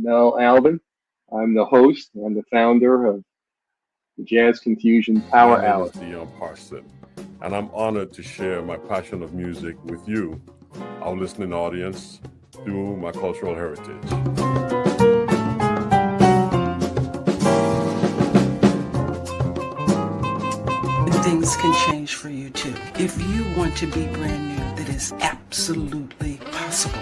Mel Albin. I'm the host and the founder of the Jazz Confusion My Power name Hour. is Dion Parson, and I'm honored to share my passion of music with you, our listening audience, through my cultural heritage. Things can change for you too. If you want to be brand new, that is absolutely possible.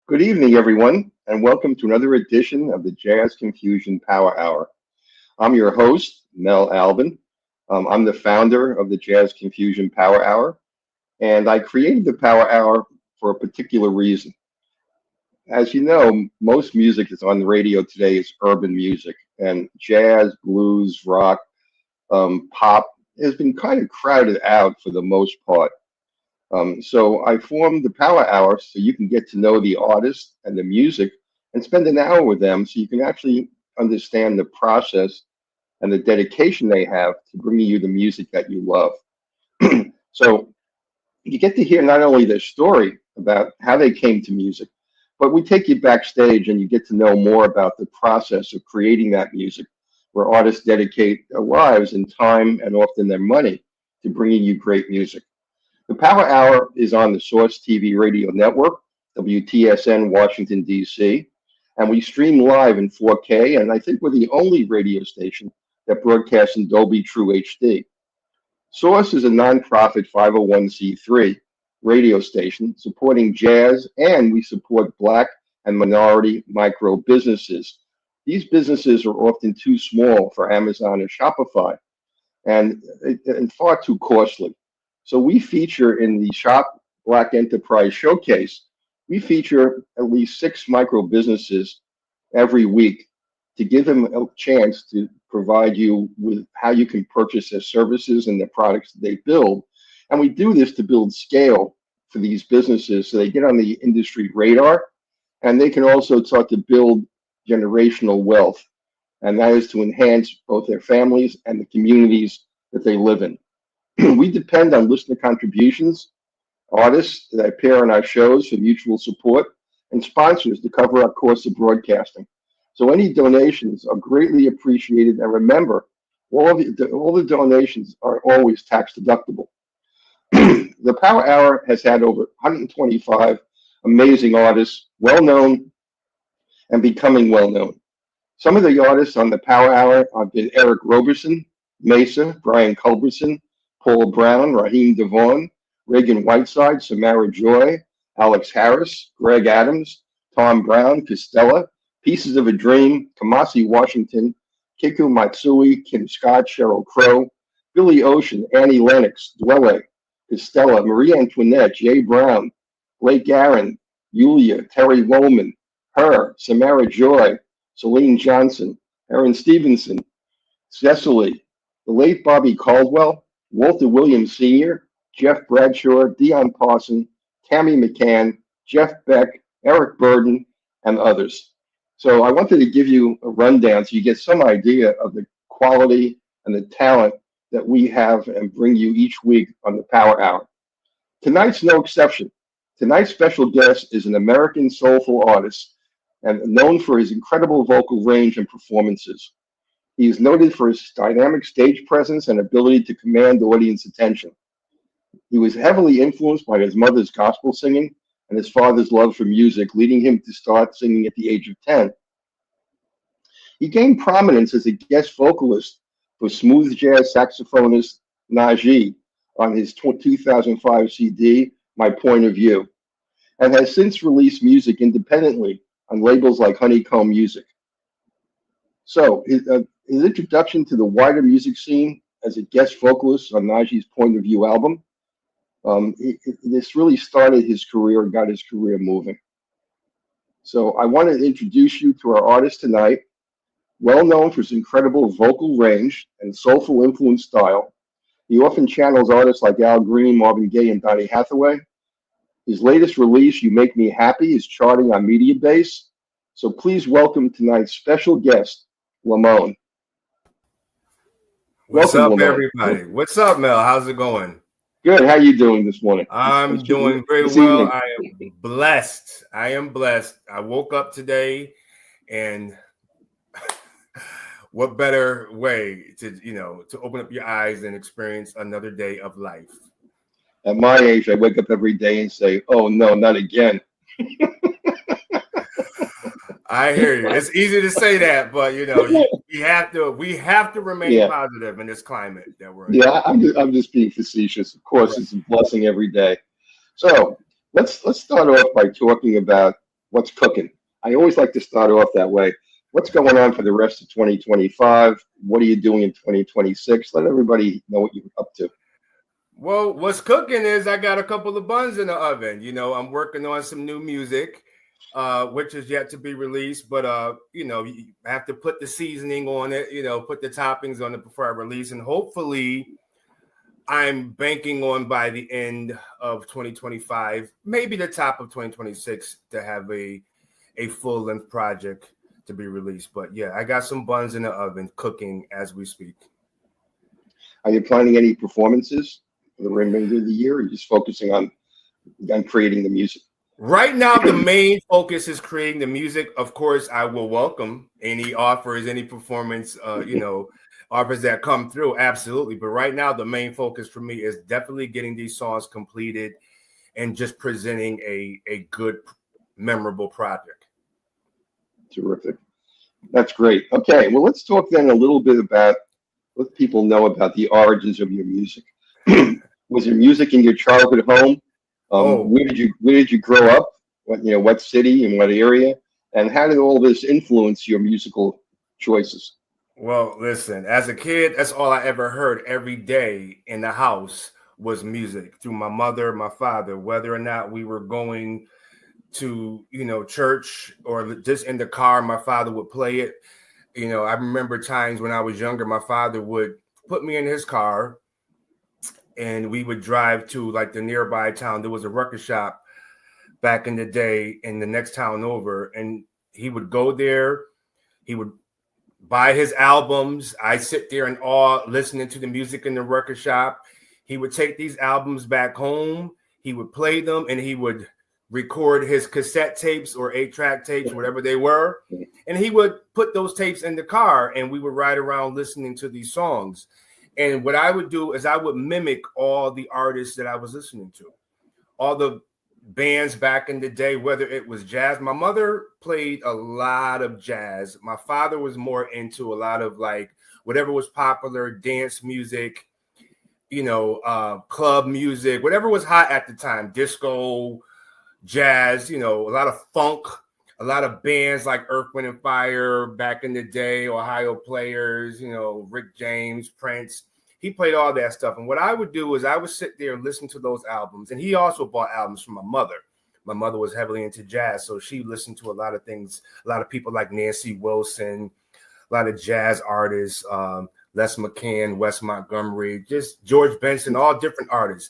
Good evening, everyone, and welcome to another edition of the Jazz Confusion Power Hour. I'm your host, Mel Albin. I'm the founder of the Jazz Confusion Power Hour, and I created the Power Hour for a particular reason. As you know, most music that's on the radio today is urban music, and jazz, blues, rock, pop has been kind of crowded out for the most part. So I formed the Power Hour so you can get to know the artist and the music and spend an hour with them so you can actually understand the process and the dedication they have to bringing you the music that you love. So you get to hear not only their story about how they came to music, but we take you backstage and you get to know more about the process of creating that music, where artists dedicate their lives and time and often their money to bringing you great music. The Power Hour is on the Source TV radio network, WTSN Washington, D.C., and we stream live in 4K, and I think we're the only radio station that broadcasts in Dolby True HD. Source is a nonprofit 501c3 radio station supporting jazz, and we support Black and minority micro businesses. These businesses are often too small for Amazon and Shopify and far too costly. So we feature in the Shop Black Enterprise Showcase, we feature at least 6 micro businesses every week to give them a chance to provide you with how you can purchase their services and the products that they build. And we do this to build scale for these businesses so they get on the industry radar, and they can also start to build generational wealth. And that is to enhance both their families and the communities that they live in. We depend on listener contributions, artists that appear on our shows for mutual support, and sponsors to cover our cost of broadcasting. So any donations are greatly appreciated. And remember, all the donations are always tax deductible. The Power Hour has had over 125 amazing artists, well known and becoming well known. Some of the artists on the Power Hour have been Eric Roberson, Mesa, Brian Culberson, Paul Brown, Raheem Devon, Reagan Whiteside, Samara Joy, Alex Harris, Greg Adams, Tom Brown, Costello, Pieces of a Dream, Kamasi Washington, Kiku Matsui, Kim Scott, Sheryl Crow, Billy Ocean, Annie Lennox, Dwelle, Costello, Marie Antoinette, Jay Brown, Blake Aaron, Yulia, Terry Wollman, Her, Samara Joy, Celine Johnson, Aaron Stevenson, Cecily, the late Bobby Caldwell, Walter Williams Sr., Jeff Bradshaw, Dion Parson, Tammy McCann, Jeff Beck, Eric Burden, and others. So I wanted to give you a rundown so you get some idea of the quality and the talent that we have and bring you each week on the Power Hour. Tonight's no exception. Tonight's special guest is an American soulful artist and known for his incredible vocal range and performances. He is noted for his dynamic stage presence and ability to command audience attention. He was heavily influenced by his mother's gospel singing and his father's love for music, leading him to start singing at the age of 10. He gained prominence as a guest vocalist for smooth jazz saxophonist Najee on his 2005 CD, My Point of View, and has since released music independently on labels like Honeycomb Music. So his introduction to the wider music scene as a guest vocalist on Najee's Point of View album, this really started his career and got his career moving. So I want to introduce you to our artist tonight. Well known for his incredible vocal range and soulful influence style, he often channels artists like Al Green, Marvin Gaye, and Donny Hathaway. His latest release, You Make Me Happy, is charting on Mediabase. So please welcome tonight's special guest, Lamone. What's Welcome, up, Lamone. everybody? What's up, Mel? How's it going? Good. How you doing this morning? I'm doing very well. I am blessed. I woke up today, and what better way to open up your eyes and experience another day of life? At my age, I wake up every day and say, "Oh no, not again." I hear you. It's easy to say that, but we have to remain positive in this climate that we're in. Yeah, I'm just being facetious. Of course, it's a blessing every day. So let's start off by talking about what's cooking. I always like to start off that way. What's going on for the rest of 2025? What are you doing in 2026? Let everybody know what you're up to. Well, what's cooking is I got a couple of buns in the oven. I'm working on some new music, which is yet to be released. But, you have to put the seasoning on it, put the toppings on it before I release. And hopefully I'm banking on by the end of 2025, maybe the top of 2026, to have a full-length project to be released. But, yeah, I got some buns in the oven cooking as we speak. Are you planning any performances for the remainder of the year, or are you just focusing on creating the music? Right now, the main focus is creating the music. Of course, I will welcome any offers, any performance, offers that come through. Absolutely. But right now, the main focus for me is definitely getting these songs completed and just presenting a good, memorable project. Terrific. That's great. Okay. Well, let's talk then a little bit about what people know about the origins of your music. Was your music in your childhood home? Where did you grow up? What city and what area? And how did all this influence your musical choices? Well, listen, as a kid, that's all I ever heard every day in the house was music through my mother, my father, whether or not we were going to, church or just in the car, my father would play it. I remember times when I was younger, my father would put me in his car and we would drive to like the nearby town. There was a record shop back in the day in the next town over, and he would go there. He would buy his albums. I sit there in awe listening to the music in the record shop. He would take these albums back home. He would play them, and he would record his cassette tapes or 8-track tapes, whatever they were. And he would put those tapes in the car, and we would ride around listening to these songs. And what I would do is I would mimic all the artists that I was listening to, all the bands back in the day, whether it was jazz. My mother played a lot of jazz. My father was more into a lot of like whatever was popular, dance music, club music, whatever was hot at the time, disco, jazz, a lot of funk, a lot of bands like Earth, Wind and Fire back in the day, Ohio Players, Rick James, Prince. He played all that stuff. And what I would do is I would sit there and listen to those albums. And he also bought albums from my mother. My mother was heavily into jazz, so she listened to a lot of things, a lot of people like Nancy Wilson, a lot of jazz artists, Les McCann, Wes Montgomery, just George Benson, all different artists.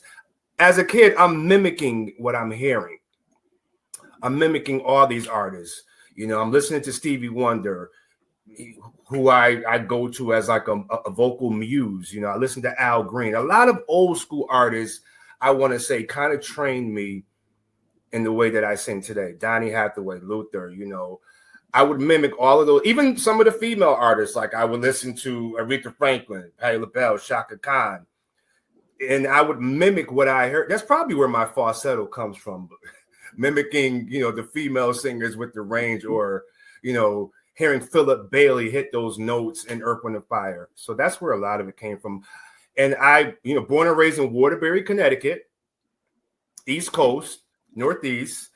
As a kid, I'm mimicking what I'm hearing. I'm mimicking all these artists. I'm listening to Stevie Wonder, who I go to as like a vocal muse. I listen to Al Green. A lot of old school artists, I want to say, kind of trained me in the way that I sing today. Donny Hathaway, Luther, I would mimic all of those, even some of the female artists. Like I would listen to Aretha Franklin, Patti LaBelle, Chaka Khan, and I would mimic what I heard. That's probably where my falsetto comes from. Mimicking, the female singers with the range, or, hearing Philip Bailey hit those notes in Earth, Wind and Fire. So that's where a lot of it came from. And I, born and raised in Waterbury, Connecticut, East Coast, Northeast.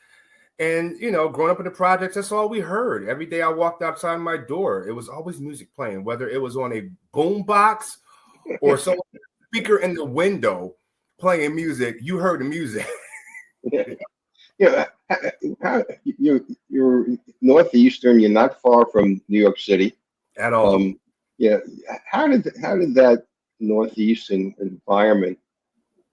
And, growing up in the projects, that's all we heard. Every day I walked outside my door, it was always music playing, whether it was on a boom box or some speaker in the window playing music, you heard the music. Yeah, you're northeastern. You're not far from New York City at all. How did that northeastern environment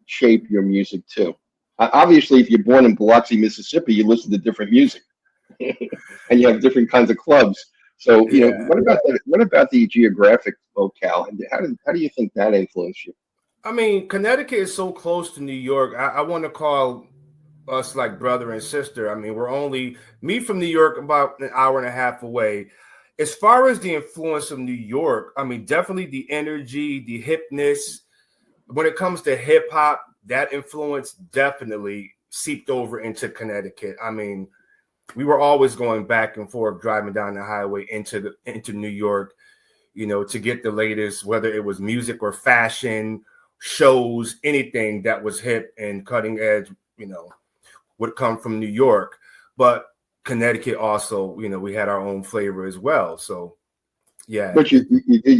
shape your music too? Obviously, if you're born in Biloxi, Mississippi, you listen to different music, and you have different kinds of clubs. So, what about the geographic locale? And how do you think that influenced you? I mean, Connecticut is so close to New York. I want to call us like brother and sister. I mean, we're only me from New York about an hour and a half away. As far as the influence of New York, I mean, definitely the energy, the hipness. When it comes to hip hop, that influence definitely seeped over into Connecticut. I mean, we were always going back and forth, driving down the highway into New York, you know, to get the latest, whether it was music or fashion, shows, anything that was hip and cutting edge, you know, would come from New York. But Connecticut also, you know, we had our own flavor as well. So, yeah. But you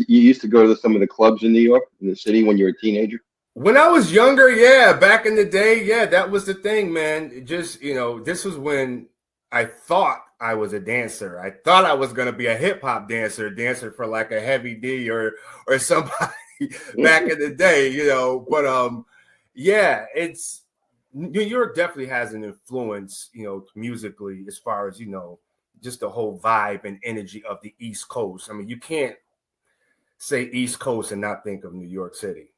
used to go to some of the clubs in New York, in the city, when you were a teenager? When I was younger, yeah, back in the day, yeah, that was the thing, man. It just, you know, this was when I thought I was a dancer. I thought I was going to be a hip hop dancer for like a Heavy D or somebody back in the day, you know. But yeah, it's New York definitely has an influence, you know, musically, as far as, you know, just the whole vibe and energy of the East Coast. I mean, you can't say East Coast and not think of New York City.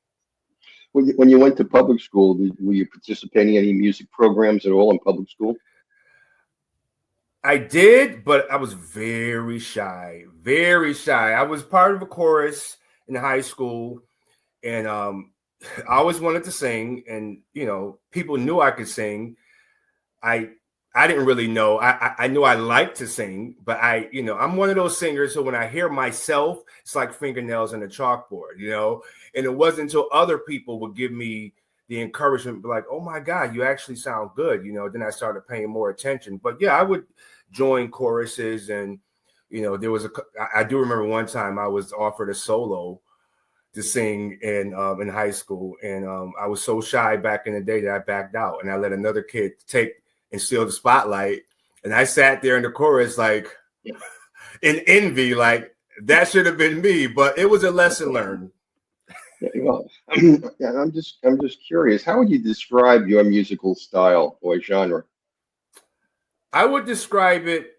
When you went to public school, were you participating in any music programs at all in public school? I did, but I was very shy, very shy. I was part of a chorus in high school, and I always wanted to sing, and, you know, people knew I could sing. I didn't really know. I knew I liked to sing, but you know, I'm one of those singers. So when I hear myself, it's like fingernails on a chalkboard, you know. And it wasn't until other people would give me the encouragement, like, "Oh my God, you actually sound good," you know. Then I started paying more attention. But yeah, I would join choruses, and, you know, I do remember one time I was offered a solo to sing in high school, and I was so shy back in the day that I backed out, and I let another kid take and steal the spotlight. And I sat there in the chorus, like, in envy, like that should have been me, but it was a lesson learned. Well, I'm just curious. How would you describe your musical style or genre? I would describe it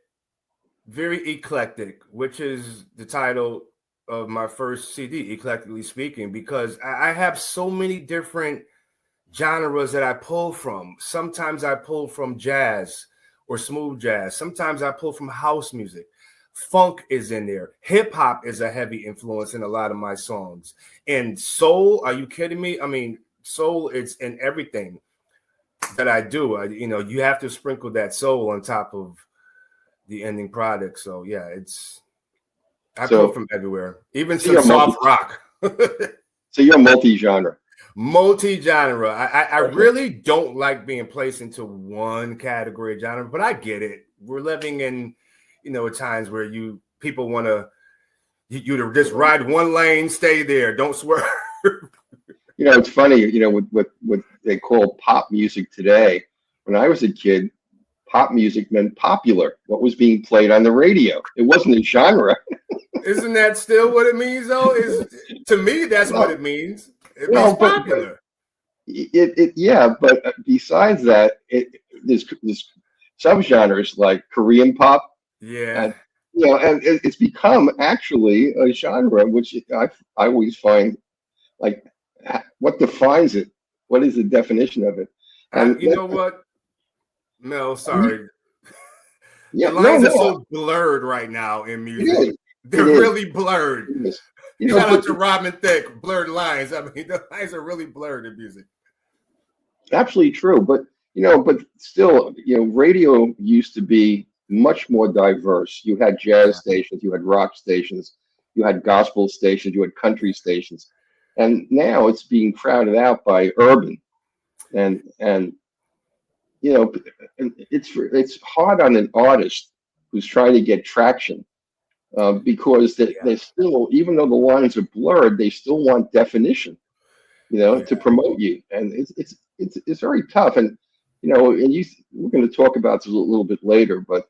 very eclectic, which is the title of my first CD, Eclectically Speaking, because I have so many different genres that I pull from. Sometimes I pull from jazz or smooth jazz. Sometimes I pull from house music. Funk is in there. Hip hop is a heavy influence in a lot of my songs. And soul, are you kidding me? I mean, soul is in everything that I do. You know, you have to sprinkle that soul on top of the ending product. So yeah, I pull from everywhere, even some soft rock. So you're multi-genre. Multi-genre. I really don't like being placed into one category of genre, but I get it. We're living in, you know, times where people want you to just ride one lane, stay there, don't swerve. You know, it's funny, you know, with what they call pop music today. When I was a kid, pop music meant popular, what was being played on the radio. It wasn't a genre. Isn't that still what it means, though? To me, that's what it means. It means popular. Yeah, but besides that, there's subgenres like Korean pop. Yeah. And, you know, and it's become actually a genre, which I always find, like, what defines it? What is the definition of it? And you know what, Mel? Sorry. Yeah, the lines are so blurred right now in music. They're really blurred. You know, shout out to Robin Thicke, blurred lines. I mean, the lines are really blurred in music. Absolutely true. But, you know, but still, you know, radio used to be much more diverse. You had jazz stations, you had rock stations, you had gospel stations, you had country stations. And now it's being crowded out by urban. And you know, it's hard on an artist who's trying to get traction. Because they still, even though the lines are blurred, they still want definition, you know, to promote you, and it's very tough. And you know, and we're going to talk about this a little bit later, but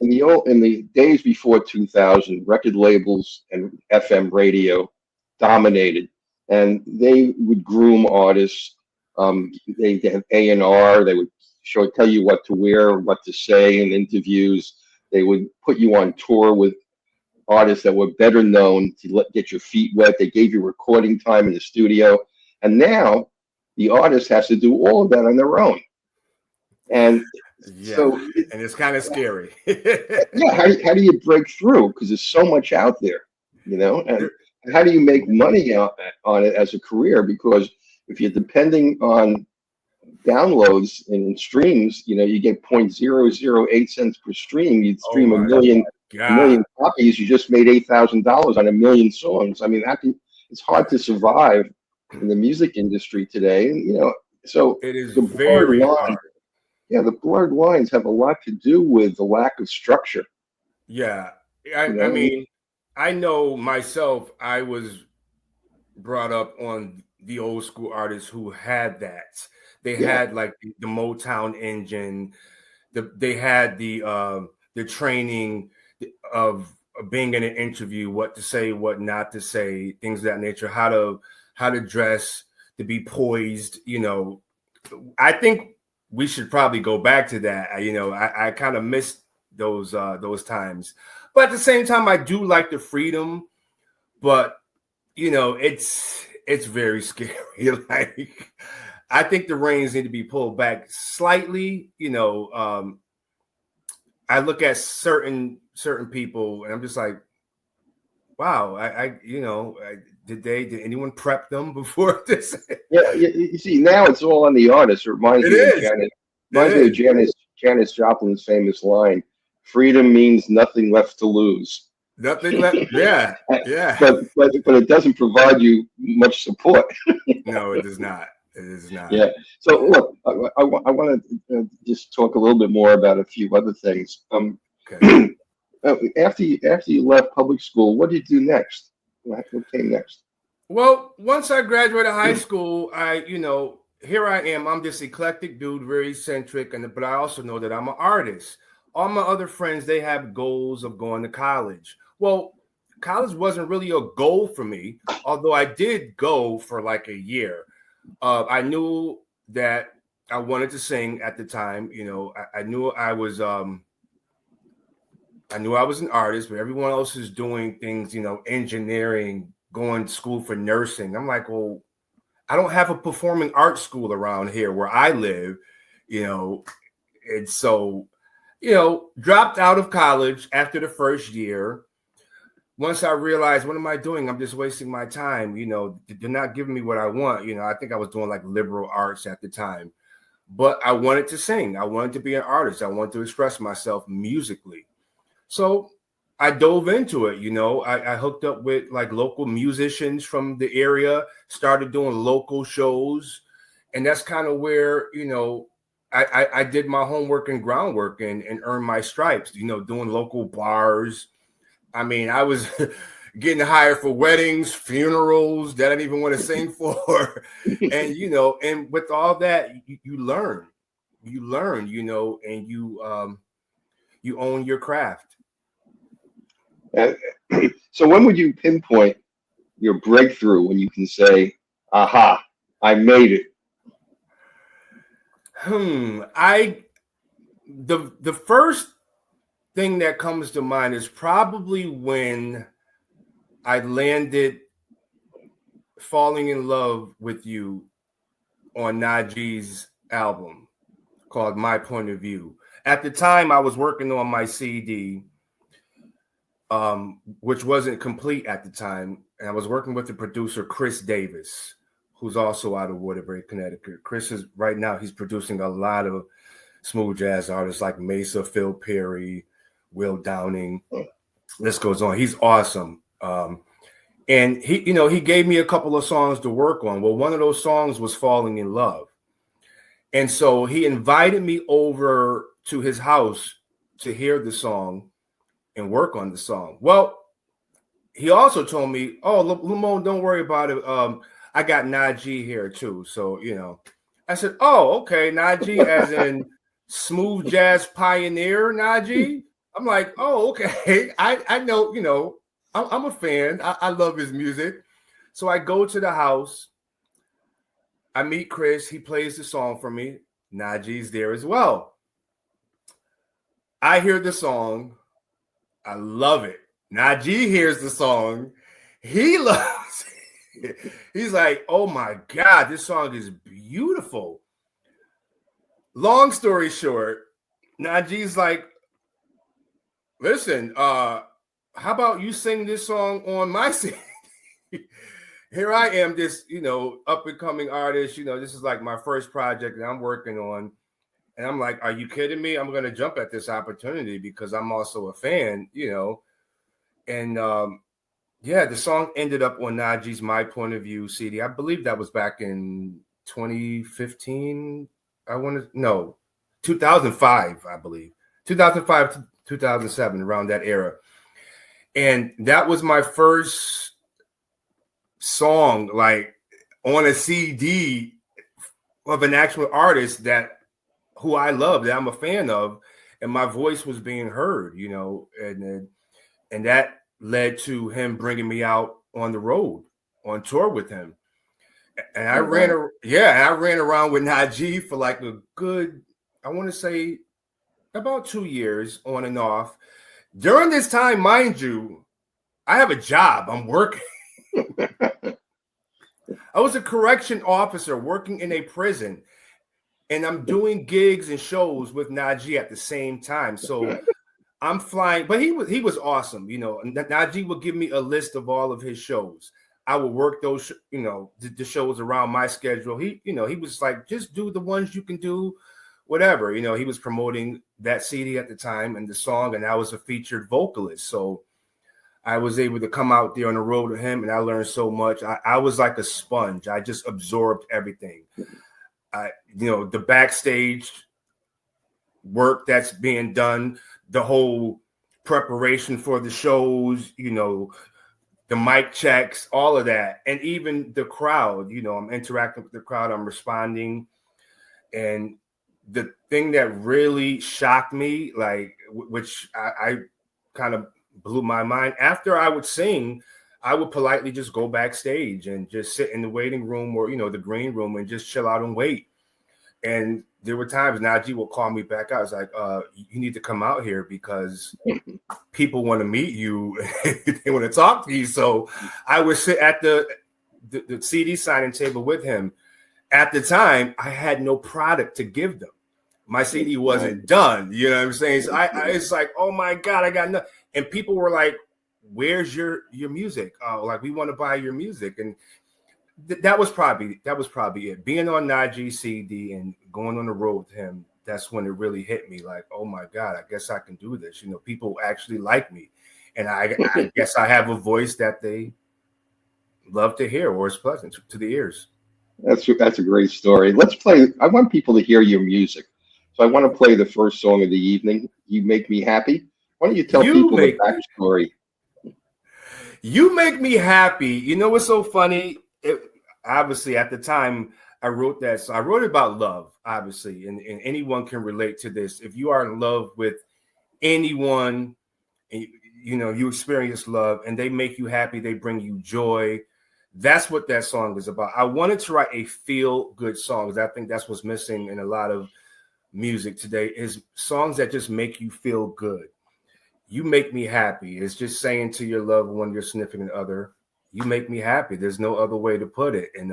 in the days before 2000, record labels and FM radio dominated, and they would groom artists. They have A&R. They would tell you what to wear, what to say in interviews. They would put you on tour with artists that were better known to get your feet wet. They gave you recording time in the studio. And now the artist has to do all of that on their own. And so, and it's kind of scary. Yeah, how do you break through? Because there's so much out there, you know, and how do you make money on it as a career? Because if you're depending on downloads and streams, you know, you get 0.008 cents per stream. You stream a million copies, you just made $8,000 on a million songs. I mean, it's hard to survive in the music industry today. And, you know, so it is very hard. Yeah, the blurred lines have a lot to do with the lack of structure. Yeah. I mean, I know myself, I was brought up on the old school artists who had that. They had like the Motown engine. They had the training of being in an interview, what to say, what not to say, things of that nature, how to dress, to be poised. You know, I think we should probably go back to that. You know, I kind of missed those times, but at the same time, I do like the freedom. But you know, it's very scary. Like, I think the reins need to be pulled back slightly. You know, I look at certain people, and I'm just like, wow. Did anyone prep them before this? Yeah, you see, now it's all on the artist. It reminds me of Janis Joplin's famous line: "Freedom means nothing left to lose." Nothing left. Yeah. But it doesn't provide you much support. No, it does not. It is not. Yeah. So look, I want to just talk a little bit more about a few other things. Okay. After you left public school, what did you do next? What came next? Well, once I graduated high school, here I am. I'm this eclectic dude, very eccentric, but I also know that I'm an artist. All my other friends, they have goals of going to college. Well, college wasn't really a goal for me, although I did go for like a year. I knew that I wanted to sing at the time. You know, I knew I was an artist, but everyone else is doing things, you know, engineering, going to school for nursing. I'm like, well, I don't have a performing arts school around here where I live, you know. And so, you know, dropped out of college after the first year. Once I realized, what am I doing? I'm just wasting my time. You know, they're not giving me what I want. You know, I think I was doing like liberal arts at the time, but I wanted to sing. I wanted to be an artist. I wanted to express myself musically. So I dove into it. You know, I hooked up with like local musicians from the area, started doing local shows. And that's kind of where, you know, I did my homework and groundwork and earned my stripes, you know, doing local bars. I mean, I was getting hired for weddings, funerals that I didn't even want to sing for. And, you know, and with all that, you learn, you know, and you own your craft. So when would you pinpoint your breakthrough when you can say, aha, I made it? The first thing that comes to mind is probably when I landed Falling in Love with You on Najee's album called My Point of View. At the time, I was working on my CD, which wasn't complete at the time. And I was working with the producer, Chris Davis, who's also out of Waterbury, Connecticut. Chris is right now, he's producing a lot of smooth jazz artists like Mesa, Phil Perry, Will Downing. This goes on. He's awesome. And he gave me a couple of songs to work on. Well, one of those songs was Falling in Love. And so he invited me over to his house to hear the song and work on the song. Well, he also told me, oh, Lamone, don't worry about it. I got Najee here too. So, you know, I said, oh, okay. Najee as in smooth jazz pioneer Najee. I'm like, oh, okay. I know, you know, I'm a fan. I love his music. So I go to the house. I meet Chris. He plays the song for me. Najee's there as well. I hear the song. I love it. Najee hears the song. He loves it. He's like, oh my God, this song is beautiful. Long story short, Najee's like, listen, how about you sing this song on my CD? Here I am, this, up and coming artist. This is like my first project that I'm working on. And I'm like, are you kidding me? I'm going to jump at this opportunity because I'm also a fan, And the song ended up on Najee's My Point of View CD. I believe that was back in 2015. 2005, I believe. 2005 to 2007, around that era. And that was my first song, like on a CD of an actual artist who I love, that I'm a fan of, and my voice was being heard, and that led to him bringing me out on the road, on tour with him. And I ran around with Najee for like a good, I want to say about 2 years on and off. During this time, mind you, I have a job. I'm working. I was a correction officer working in a prison, and I'm doing gigs and shows with Najee at the same time. So I'm flying, but he was awesome. Najee would give me a list of all of his shows. I would work those, the shows around my schedule. He was like, just do the ones you can do, whatever. He was promoting that CD at the time and the song, and I was a featured vocalist. So I was able to come out there on the road with him, and I learned so much. I was like a sponge. I just absorbed everything. The backstage work that's being done, the whole preparation for the shows, the mic checks, all of that. And even the crowd, I'm interacting with the crowd, I'm responding. And the thing that really shocked me, like, which I kind of blew my mind, after I would sing, I would politely just go backstage and just sit in the waiting room or, the green room and just chill out and wait. And there were times Najee would call me back. I was like, you need to come out here because people want to meet you. They want to talk to you. So I would sit at the CD signing table with him. At the time, I had no product to give them. My CD wasn't done. You know what I'm saying? So it's like, oh my God, I got nothing. And people were like, where's your music? Like, we want to buy your music. And that was probably it. Being on Najee's CD and going on the road with him, that's when it really hit me. Like, oh my God, I guess I can do this. People actually like me, and I guess I have a voice that they love to hear, or is pleasant to the ears. That's a great story. Let's play. I want people to hear your music, so I want to play the first song of the evening. You Make Me Happy. Why don't you tell people the backstory? You Make Me Happy. What's so funny? Obviously, at the time I wrote that, so I wrote about love, obviously, and anyone can relate to this. If you are in love with anyone, and, you experience love, and they make you happy, they bring you joy. That's what that song is about. I wanted to write a feel-good song, because I think that's what's missing in a lot of music today, is songs that just make you feel good. You make me happy. It's just saying to your loved one, your significant other, you make me happy. There's no other way to put it. And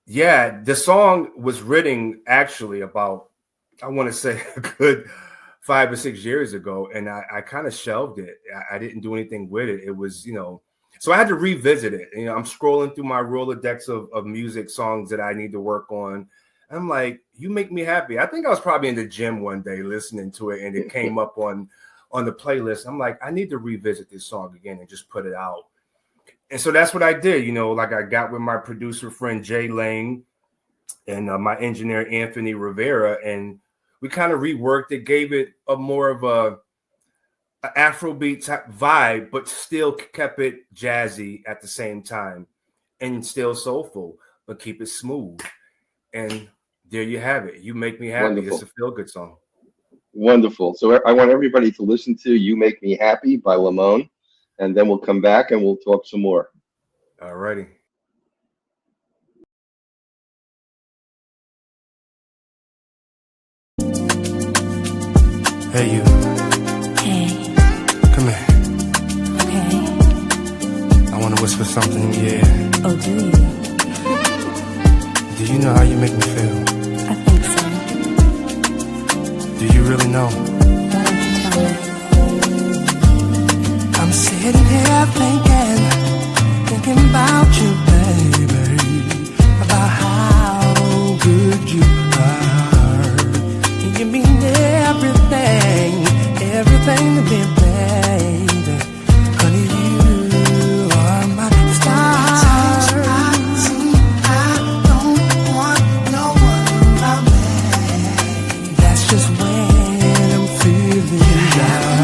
the song was written actually about, I want to say, a good 5 or 6 years ago. And I kind of shelved it. I didn't do anything with it. It was, so I had to revisit it. I'm scrolling through my Rolodex of music songs that I need to work on. I'm like, you make me happy. I think I was probably in the gym one day listening to it, and it came up on the playlist. I'm like, I need to revisit this song again and just put it out. And so that's what I did. Like, I got with my producer friend Jay Lane and my engineer Anthony Rivera, and we kind of reworked it, gave it a more of a Afrobeat type vibe, but still kept it jazzy at the same time, and still soulful, but keep it smooth. And there you have it. You Make Me Happy. Wonderful. It's a feel-good song. Wonderful. So I want everybody to listen to You Make Me Happy by Lamone, and then we'll come back and we'll talk some more. All righty. Hey, you. Hey. Come here. whisper something, yeah. Oh, do you? Do you know how you make me feel? I think so. Do you really know? Why don't you tell me? I'm sitting here thinking about you, baby, about how good you are. You mean everything to me, baby. Honey, you are my star. I don't want no one around me. That's just when I'm feeling down.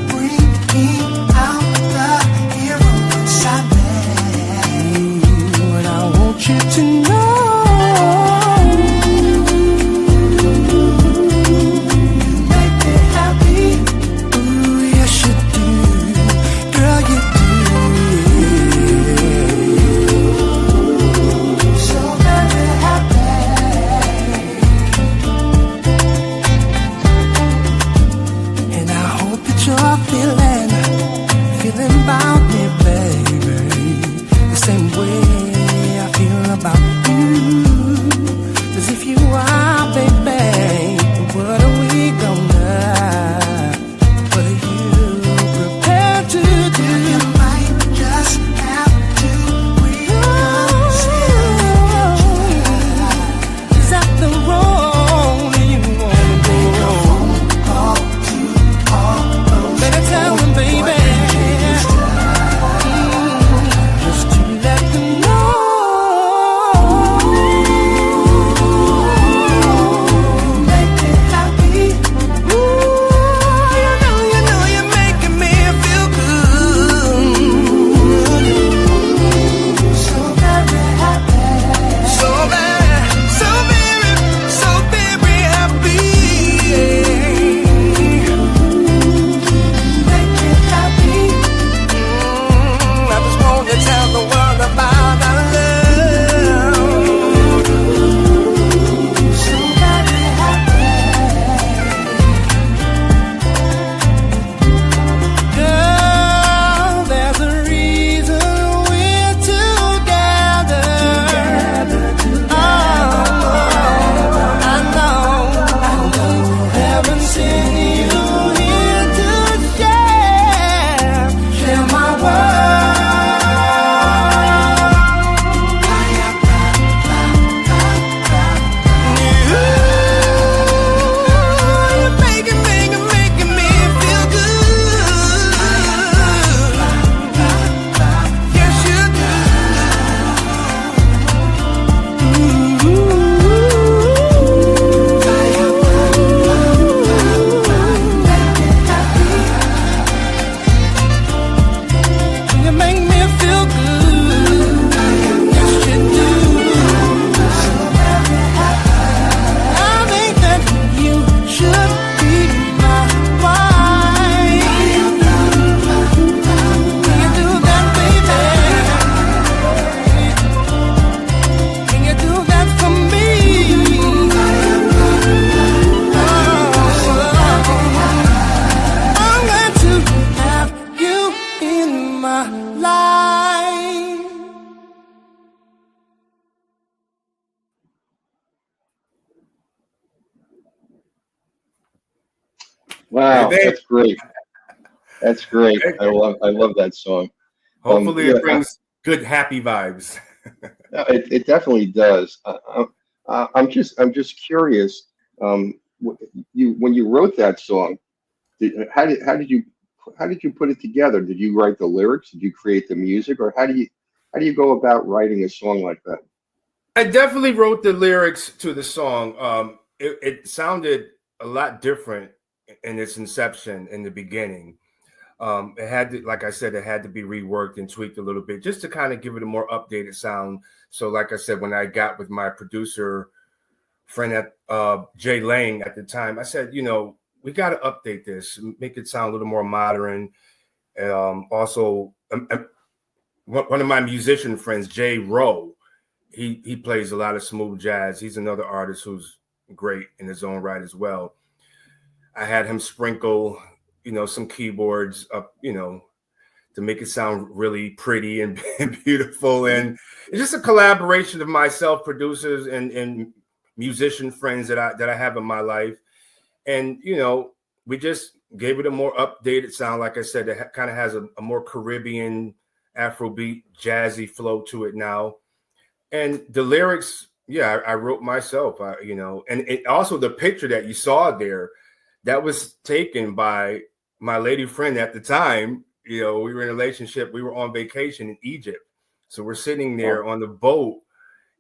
Bring me out the hero inside me. And I want you to know. Wow, that's great. That's great. I love that song. Hopefully it brings good, happy vibes. It definitely does. I'm just curious. When you wrote that song, how did you put it together? Did you write the lyrics? Did you create the music, or how do you go about writing a song like that? I definitely wrote the lyrics to the song. It sounded a lot different in its inception in the beginning. It had to, like I said, it had to be reworked and tweaked a little bit just to kind of give it a more updated sound. So like I said, when I got with my producer friend at Jay Lang at the time, I said, we got to update this, make it sound a little more modern. Also, one of my musician friends, Jay Rowe, he plays a lot of smooth jazz. He's another artist who's great in his own right as well. I had him sprinkle, some keyboards up, to make it sound really pretty and beautiful. And it's just a collaboration of myself, producers, and musician friends that I have in my life. And, you know, we just gave it a more updated sound. Like I said, it kind of has a more Caribbean, Afrobeat, jazzy flow to it now. And the lyrics, yeah, I wrote myself, you know, and it, also the picture that you saw there, that was taken by my lady friend at the time. You know, we were in a relationship. We were on vacation in Egypt. So we're sitting there on the boat,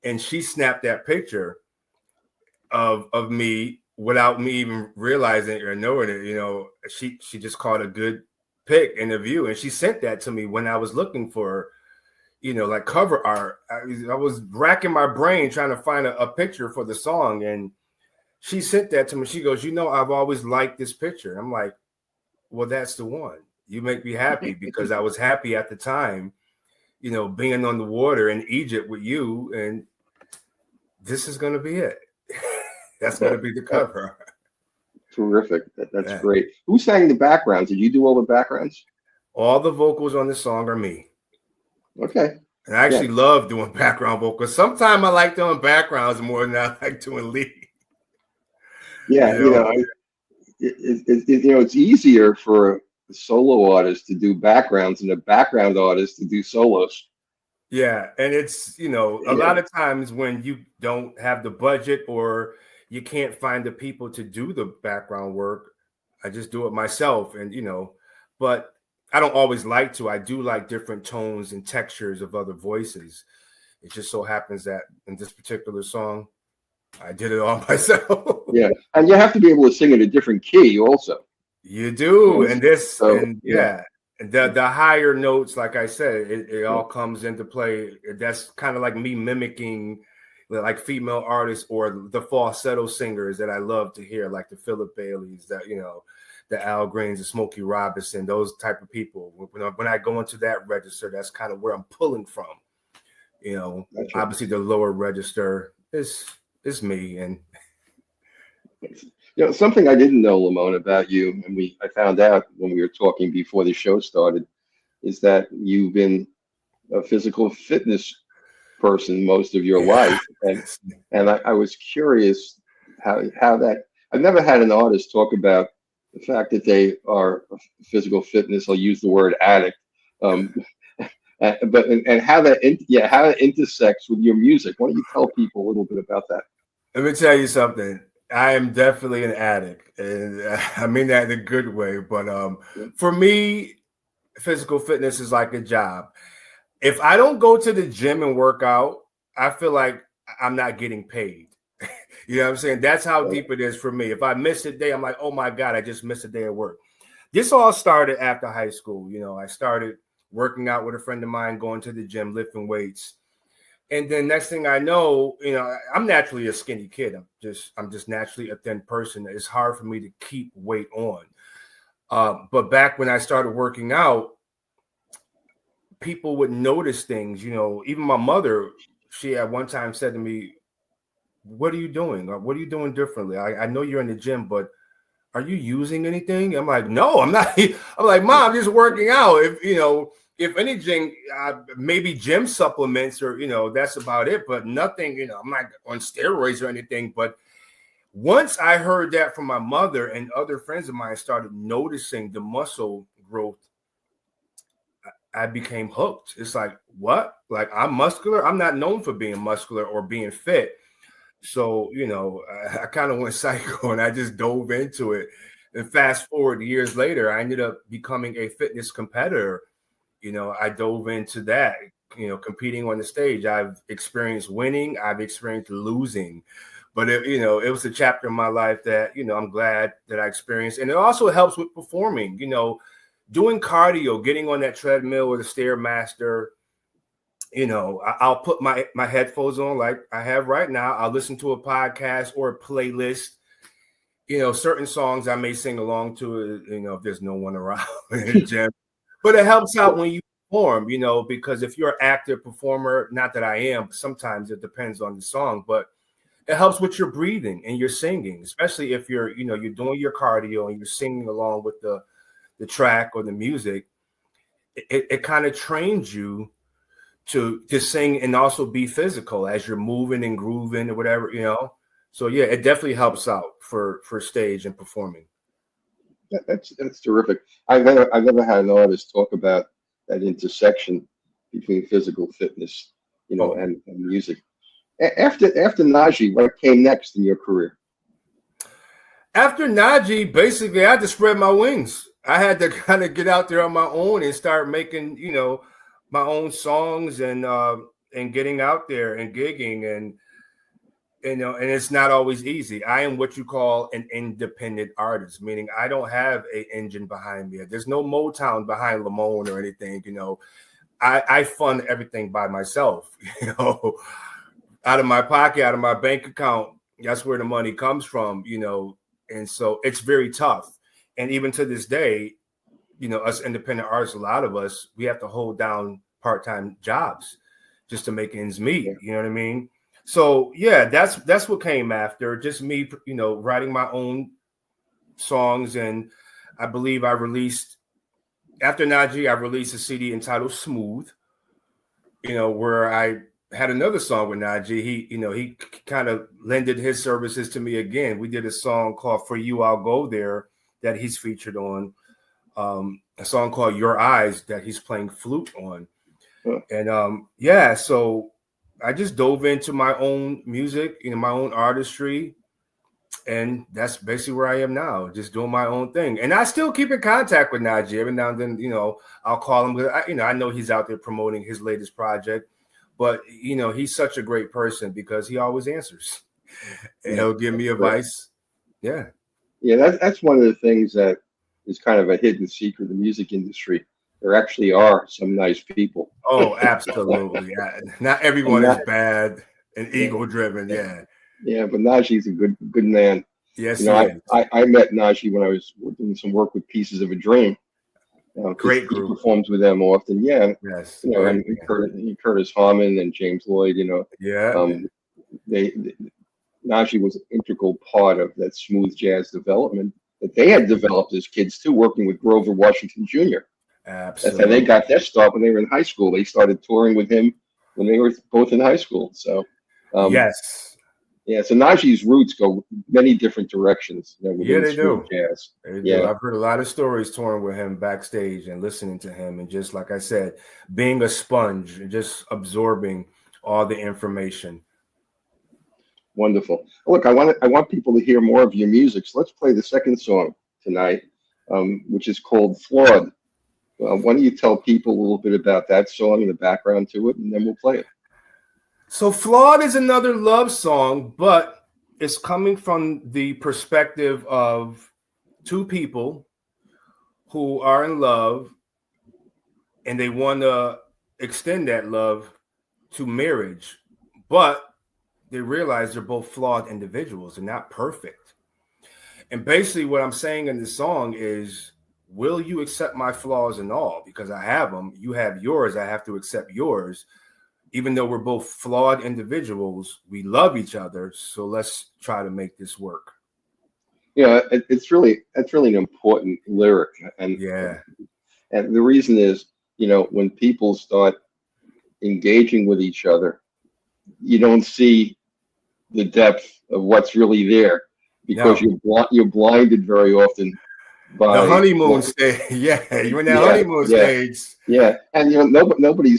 and she snapped that picture of me without me even realizing it or knowing it. You know, she just caught a good pic in the view, and she sent that to me when I was looking for, you know, like cover art. I was racking my brain trying to find a picture for the song, and she sent that to me. She goes, you know, I've always liked this picture. I'm like, well, that's the one. You make me happy, because I was happy at the time, you know, being on the water in Egypt with you, and this is going to be it. That's going to be the cover. Terrific. That's great. Who sang the backgrounds? Did you do all the backgrounds? All the vocals on the song are me. Okay. And I actually love doing background vocals. Sometimes I like doing backgrounds more than I like doing lead. Yeah, you know, it's easier for a solo artist to do backgrounds and a background artist to do solos. Yeah, and it's, you know, a lot of times when you don't have the budget or you can't find the people to do the background work, I just do it myself. And, you know, but I don't always like to. I do like different tones and textures of other voices. It just so happens that in this particular song, I did it all myself. Yeah, and you have to be able to sing in a different key also. You do, and this, so, and the higher notes, like I said, it all comes into play. That's kind of like me mimicking like female artists or the falsetto singers that I love to hear, like the Philip Baileys, that, you know, the Al Greens, the Smokey Robinson, those type of people. When I go into that register, that's kind of where I'm pulling from. You know, obviously the lower register is me. And you know, something I didn't know, Lamone, about you, and I found out when we were talking before the show started, is that you've been a physical fitness person most of your life, and I was curious how that. I've never had an artist talk about the fact that they are a physical fitness. I'll use the word addict, but how that intersects with your music. Why don't you tell people a little bit about that? Let me tell you something. I am definitely an addict, and I mean that in a good way. But for me, physical fitness is like a job. If I don't go to the gym and work out, I feel like I'm not getting paid. You know what I'm saying? That's how deep it is for me. If I miss a day, I'm like, oh my God, I just missed a day at work. This all started after high school. You know, I started working out with a friend of mine, going to the gym, lifting weights. And then next thing I know, you know, I'm naturally a skinny kid. I'm just naturally a thin person. It's hard for me to keep weight on. But back when I started working out, people would notice things, you know, even my mother, she at one time said to me, what are you doing? Or what are you doing differently? I know you're in the gym, but are you using anything? I'm like, no, I'm not. I'm like, Mom, I'm just working out. If anything, maybe gym supplements or, you know, that's about it, but nothing, you know, I'm not on steroids or anything. But once I heard that from my mother and other friends of mine started noticing the muscle growth, I became hooked. It's like, what? Like, I'm muscular? I'm not known for being muscular or being fit. So, you know, I kind of went psycho and I just dove into it. And fast forward years later, I ended up becoming a fitness competitor. You know, I dove into that, you know, competing on the stage. I've experienced winning. I've experienced losing. But, it was a chapter in my life that, you know, I'm glad that I experienced. And it also helps with performing, you know, doing cardio, getting on that treadmill or the Stairmaster. You know, I'll put my headphones on like I have right now. I'll listen to a podcast or a playlist. You know, certain songs I may sing along to, you know, if there's no one around in the gym. But it helps out when you perform, you know, because if you're an active performer, not that I am, sometimes it depends on the song, but it helps with your breathing and your singing, especially if you're doing your cardio and you're singing along with the track or the music. it kind of trains you to sing and also be physical as you're moving and grooving or whatever, you know. So yeah, it definitely helps out for stage and performing. That's terrific. I've never had an artist talk about that intersection between physical fitness, you know, and music. After Najee, what came next in your career? After Najee, basically, I had to spread my wings. I had to kind of get out there on my own and start making, you know, my own songs and getting out there and gigging, and you know, and it's not always easy. I am what you call an independent artist, meaning I don't have an engine behind me. There's no Motown behind Lamone or anything, you know. I fund everything by myself, you know, out of my pocket, out of my bank account. That's where the money comes from, you know. And so it's very tough. And even to this day, you know, us independent artists, a lot of us, we have to hold down part-time jobs just to make ends meet. You know what I mean? So yeah, that's what came after, just me, you know, writing my own songs. And I believe I released, after Najee, I released a CD entitled Smooth, you know, where I had another song with Najee. He kind of lended his services to me again. We did a song called For You I'll Go There that he's featured on, a song called Your Eyes that he's playing flute on. And yeah, so I just dove into my own music, you know, my own artistry, and that's basically where I am now, just doing my own thing. And I still keep in contact with Najee. Every now and then, you know, I'll call him. I know he's out there promoting his latest project, but you know, he's such a great person because he always answers, and he'll give me advice. Yeah, that's one of the things that is kind of a hidden secret of the music industry. There actually are some nice people. Oh, absolutely. Not everyone is bad and ego-driven. Yeah, but Najee's a good man. Yes, you know, I met Najee when I was doing some work with Pieces of a Dream. Great group. He performs with them often. Yeah, yes. You know, and Curtis Harmon and James Lloyd. You know, Najee was an integral part of that smooth jazz development that they had developed as kids too, working with Grover Washington Jr. Absolutely. That's how they got their start when they were in high school. They started touring with him when they were both in high school. So, yes. Yeah, so Najee's roots go many different directions. You know, yeah, they do. Jazz. Yeah, I've heard a lot of stories touring with him backstage and listening to him, and just like I said, being a sponge and just absorbing all the information. Wonderful. Look, I want people to hear more of your music. So let's play the second song tonight, which is called Flawed. Why don't you tell people a little bit about that song and the background to it, and then we'll play it. So Flawed is another love song, but it's coming from the perspective of two people who are in love and they want to extend that love to marriage, but they realize they're both flawed individuals. They're not perfect. And basically what I'm saying in this song is, will you accept my flaws and all? Because I have them. You have yours. I have to accept yours. Even though we're both flawed individuals, we love each other. So let's try to make this work. Yeah, that's really an important lyric. And the reason is, you know, when people start engaging with each other, you don't see the depth of what's really there because you're blinded very often by the honeymoon stage. Yeah, you're in that honeymoon stage. Yeah, and you know, nobody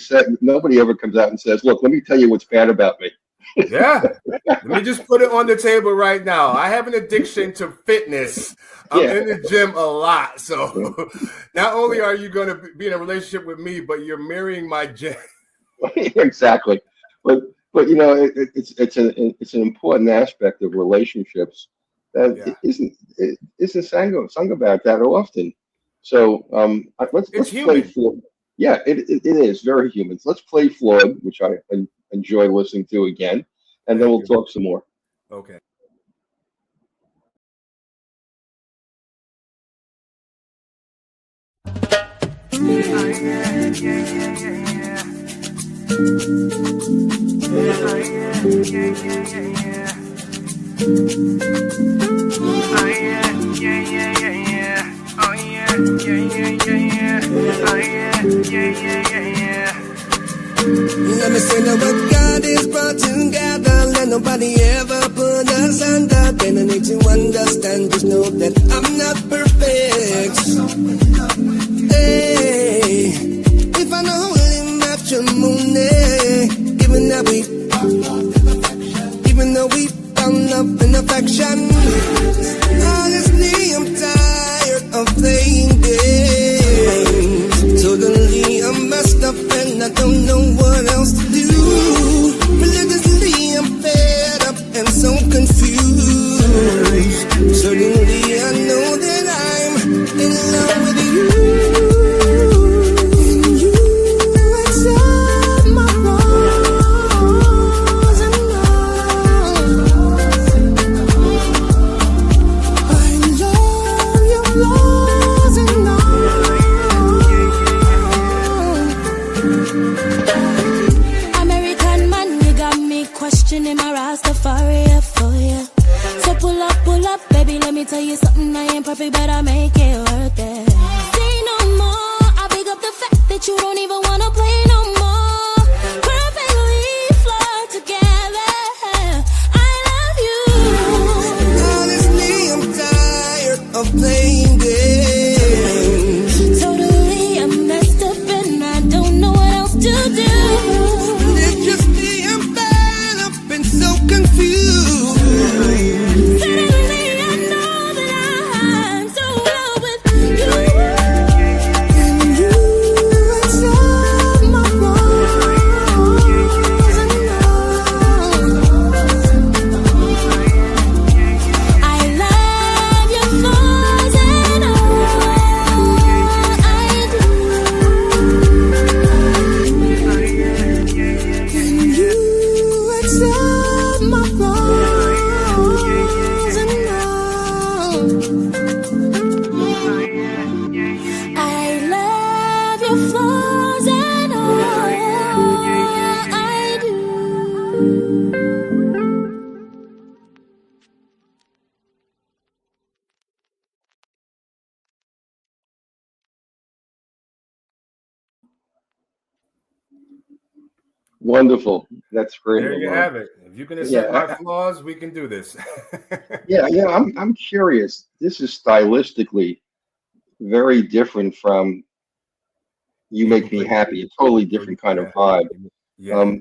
ever comes out and says, "Look, let me tell you what's bad about me." Yeah, let me just put it on the table right now. I have an addiction to fitness. I'm in the gym a lot, so not only are you going to be in a relationship with me, but you're marrying my gym. Exactly, but you know, it's an important aspect of relationships that isn't sung about that often. So let's play Flawed. Yeah, it is very human. So let's play Flawed, which I enjoy listening to again, and then we'll talk some more. Okay. Let me say that what God is brought together, let nobody ever put us under. Then I need to understand, just know that I'm not perfect. Hey, if I know only matrimony, even though we found up in affection. Honestly, I'm tired of playing games. Totally, I'm messed up and I don't know what else to do. Religiously, I'm fed up and so confused. Certainly, I know that I'm in love with you. And you accept my flaws and all. I love your flaws and all. American man, you got me questioning my Rastafari for you. So pull up, baby, let me tell you something. I ain't perfect, but I make it worth it. Say no more, I big up the fact that you don't even wanna play no more. Perfectly flawed together, I love you. Honestly, I'm tired of playing games. Totally, I'm messed up and I don't know what else to do. It's just me, I'm fed up and so confused. Suddenly, I know that I'm so in love with you. And you accept my flaws and all. I love your flaws and all. I do. And you accept my flaws and all. I love your flaws and all. I do. Wonderful. That's great. There you Lamone. have it. If you can accept Yeah, my flaws, we can do this. yeah. I'm curious. This is stylistically very different from "You Make Me Happy." A totally different kind of vibe. Yeah.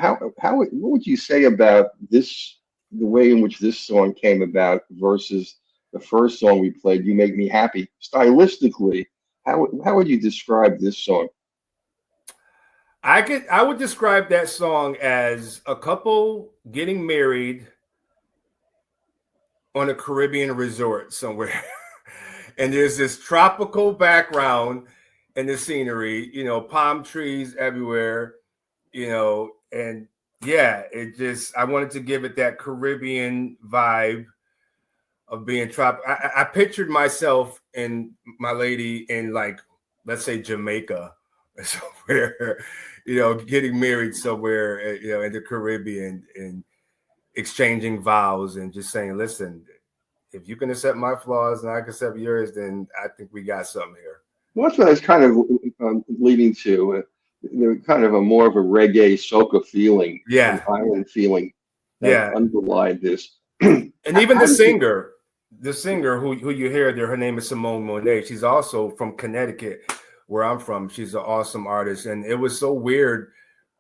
What would you say about this? The way in which this song came about versus the first song we played, "You Make Me Happy." Stylistically, how would you describe this song? I would describe that song as a couple getting married on a Caribbean resort somewhere. And there's this tropical background in the scenery, palm trees everywhere, and yeah, I wanted to give it that Caribbean vibe of being tropical. I pictured myself and my lady in, like, let's say Jamaica or somewhere, getting married somewhere, in the Caribbean and exchanging vows and just saying, listen, if you can accept my flaws and I can accept yours, then I think we got something here. Well, that's what I was kind of leading to. Kind of a more of a reggae soca feeling, Yeah. an island feeling that Yeah. underlied this. And even the singer who you hear there, her name is Simone Monet. She's also from Connecticut, where I'm from. She's an awesome artist. And it was so weird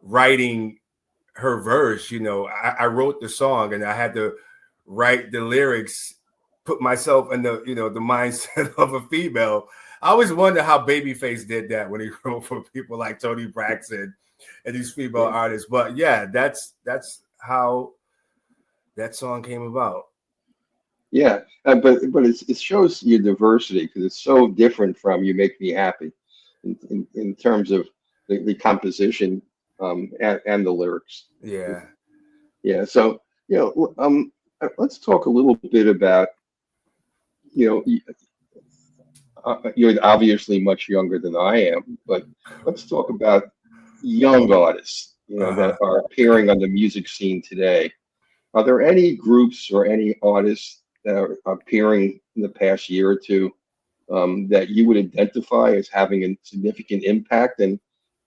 writing her verse. I wrote the song and I had to write the lyrics, put myself in the mindset of a female. I always wonder how Babyface did that when he wrote for people like Toni Braxton and these female artists. But yeah, that's how that song came about. Yeah, but it shows your diversity because it's so different from "You Make Me Happy" in terms of the composition and the lyrics. Yeah. Yeah. So let's talk a little bit about you're obviously much younger than I am, but let's talk about young artists that are appearing on the music scene today. Are there any groups or any artists that are appearing in the past year or two that you would identify as having a significant impact? And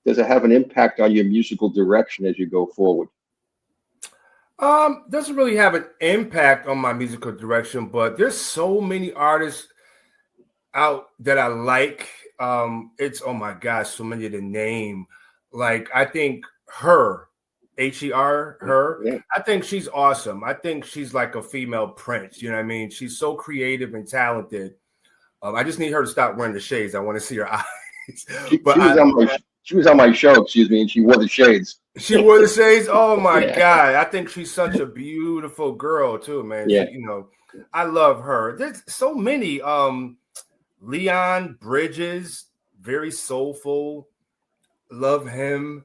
does it have an impact on your musical direction as you go forward? Doesn't really have an impact on my musical direction, but there's so many artists out that I like. It's, oh my gosh, so many to name. Like, I think her, Her, Yeah. I think she's awesome. I think she's like a female Prince. You know what I mean? She's so creative and talented. I just need her to stop wearing the shades. I want to see her eyes. She was on my show, excuse me, and she wore the shades. She wore the shades. Oh my Yeah. God! I think she's such a beautiful girl too, man. Yeah. She, I love her. There's so many. Leon Bridges, very soulful. Love him.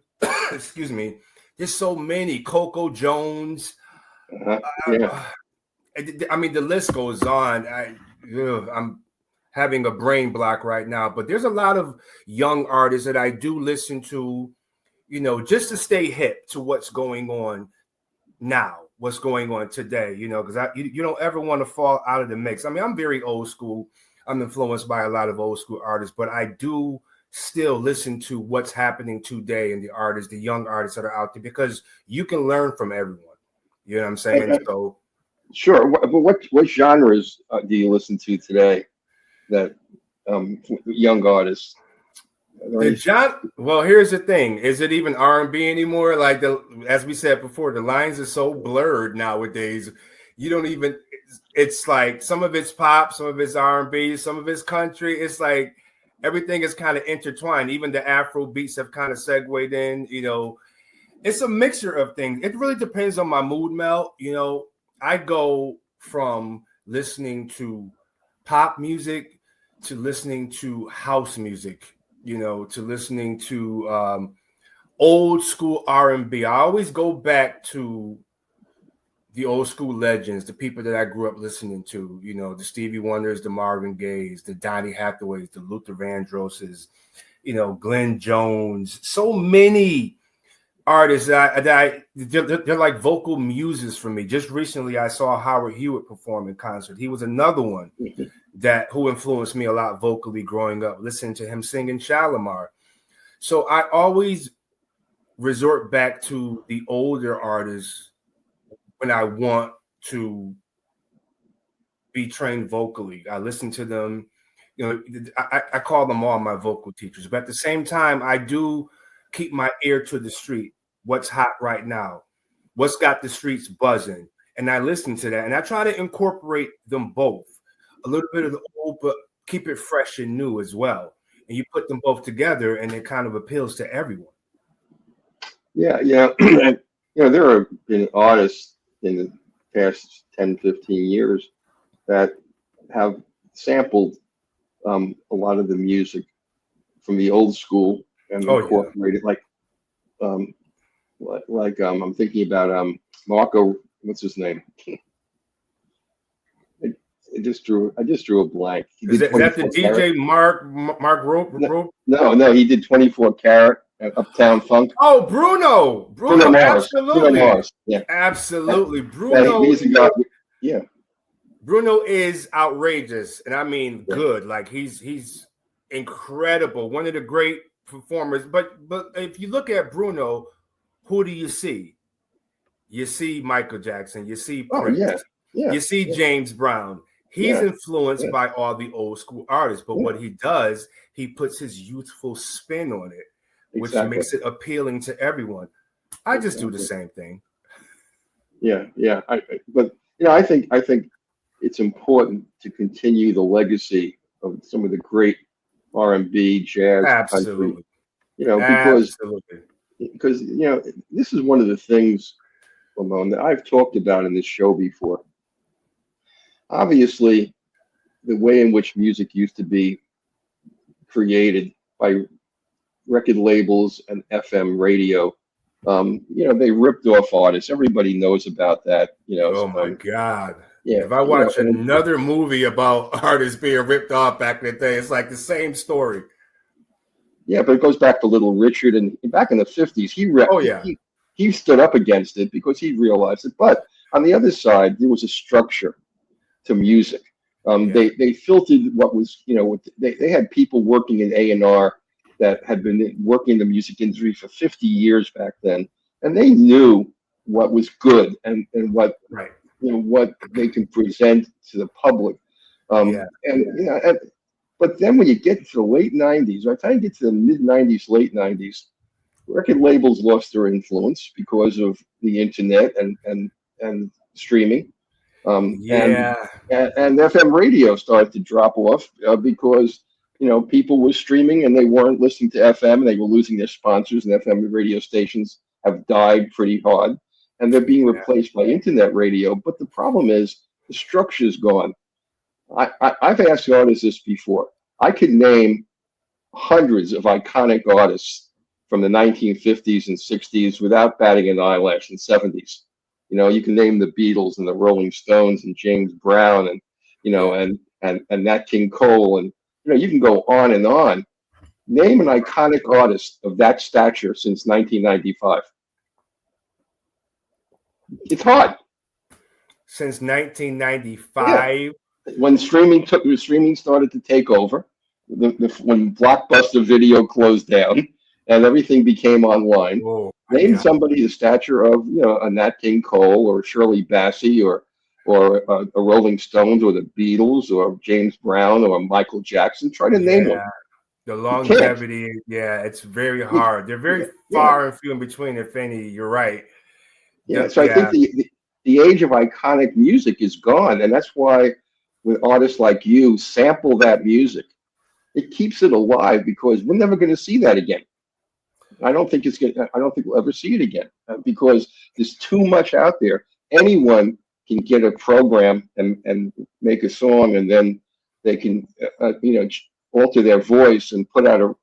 Excuse me. There's so many. Coco Jones. Yeah. I mean, the list goes on. I'm having a brain block right now, but there's a lot of young artists that I do listen to, just to stay hip to what's going on now, what's going on today, because you don't ever want to fall out of the mix. I mean, I'm very old school. I'm influenced by a lot of old school artists, but I do still listen to what's happening today and the artists, the young artists that are out there, because you can learn from everyone. You know what I'm saying? Okay. So, sure. What genres do you listen to today? That young artists. Well, here's the thing: is it even R&B anymore? Like as we said before, the lines are so blurred nowadays. You don't even. It's like some of it's pop, some of it's R&B, some of it's country. It's like everything is kind of intertwined. Even the Afro beats have kind of segued in. It's a mixture of things. It really depends on my mood, Mel. I go from listening to pop music to listening to house music, to listening to old school R&B. I always go back to the old school legends, the people that I grew up listening to, the Stevie Wonders, the Marvin Gayes, the Donny Hathaways, the Luther Vandrosses, Glenn Jones, so many artists they're like vocal muses for me. Just recently, I saw Howard Hewitt perform in concert. He was another one who influenced me a lot vocally growing up, listening to him sing in Shalimar. So I always resort back to the older artists when I want to be trained vocally. I listen to them. I call them all my vocal teachers. But at the same time, I do keep my ear to the street. What's hot right now? What's got the streets buzzing? And I listen to that. And I try to incorporate them both. A little bit of the old, but keep it fresh and new as well. And you put them both together, and it kind of appeals to everyone. Yeah. There have been artists in the past 10, 15 years that have sampled a lot of the music from the old school and incorporated, I'm thinking about Marco. What's his name? I just drew a blank. Is that the DJ Mark Rope? No, he did 24 Karat at Uptown Funk. Oh, Bruno Mars. Absolutely. Bruno Mars. Yeah. Absolutely. Bruno. Yeah. Bruno is outrageous, and I mean good. Like he's incredible. One of the great performers. But if you look at Bruno, who do you see? You see Michael Jackson. You see Prince. You see James Brown. He's influenced by all the old school artists, but what he does, he puts his youthful spin on it, which makes it appealing to everyone. I just do the same thing. Yeah. I think it's important to continue the legacy of some of the great R&B, jazz, absolutely, country. Because this is one of the things, Lamone, that I've talked about in this show before. Obviously, the way in which music used to be created by record labels and FM radio, they ripped off artists. Everybody knows about that. Oh my God! Yeah. If I watch another movie about artists being ripped off back in the day, it's like the same story. Yeah, but it goes back to Little Richard, and back in the 50s, he stood up against it because he realized it. But on the other side, there was a structure to music. They filtered what was, they had people working in A&R that had been working in the music industry for 50 years back then, and they knew what was good and what what they can present to the public. But then when you get to the late 90s, by the time you get to the mid 90s, late 90s, record labels lost their influence because of the internet and streaming. And FM radio started to drop off because people were streaming and they weren't listening to FM, and they were losing their sponsors, and FM radio stations have died pretty hard, and they're being replaced by internet radio. But the problem is the structure's gone. I've asked artists this before. I could name hundreds of iconic artists from the 1950s and 60s without batting an eyelash, in 70s. You can name the Beatles and the Rolling Stones and James Brown and Nat King Cole, and you can go on and on. Name an iconic artist of that stature since 1995. It's hard. Since 1995, when streaming started to take over, when Blockbuster Video closed down and everything became online. Name somebody the stature of a Nat King Cole or Shirley Bassey or a Rolling Stones or the Beatles or James Brown or Michael Jackson. Try to name them. The longevity, it's very hard. They're very far and few in between, if any. You're right. So I think the age of iconic music is gone, and that's why when artists like you sample that music, it keeps it alive, because we're never going to see that again. I don't think we'll ever see it again, because there's too much out there. Anyone can get a program and make a song, and then they can alter their voice and put out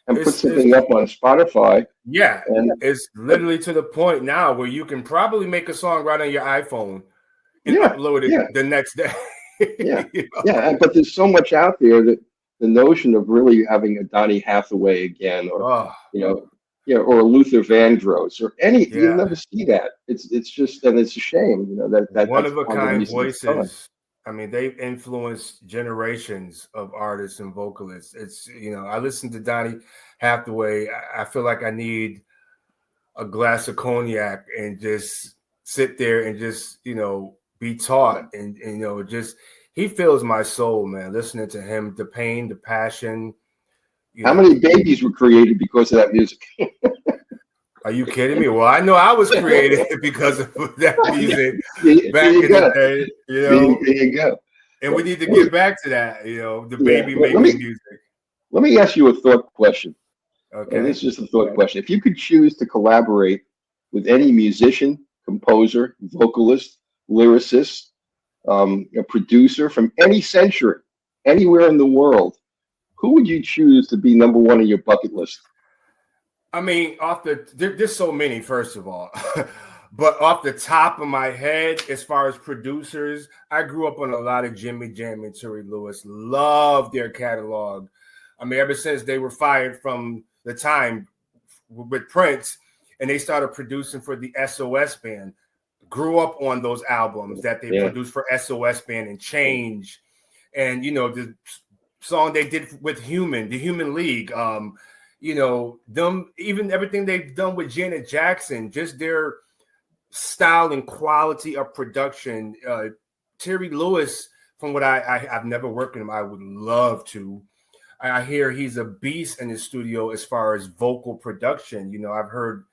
put something up on Spotify. And it's literally to the point now where you can probably make a song right on your iPhone and upload it the next day. But there's so much out there that the notion of really having a Donny Hathaway again, or or a Luther Vandross, or any, you'll never see that. It's just, and it's a shame, that one of a kind voices. I mean, they've influenced generations of artists and vocalists. It's I listen to Donny Hathaway. I feel like I need a glass of cognac and just sit there and just be taught, and just. He fills my soul, man. Listening to him, the pain, the passion. How many babies were created because of that music? Are you kidding me? Well, I know I was created because of that music back in the day. There you go. And we need to get back to that. The baby making music. Let me ask you a thought question. Okay. And this is just a thought question. If you could choose to collaborate with any musician, composer, vocalist, lyricist, a producer from any century, anywhere in the world, who would you choose to be number one on your bucket list? I mean, there's so many, first of all, but off the top of my head, as far as producers, I grew up on a lot of Jimmy Jam and Terry Lewis. Love their catalog. I mean, ever since they were fired from the time with Prince, and they started producing for the SOS Band. Grew up on those albums that they produced for SOS Band and Change, and the song they did with the Human League, them, even everything they've done with Janet Jackson, just their style and quality of production. Terry Lewis, from what I've never worked with him, I would love to. I hear he's a beast in the studio as far as vocal production. I've heard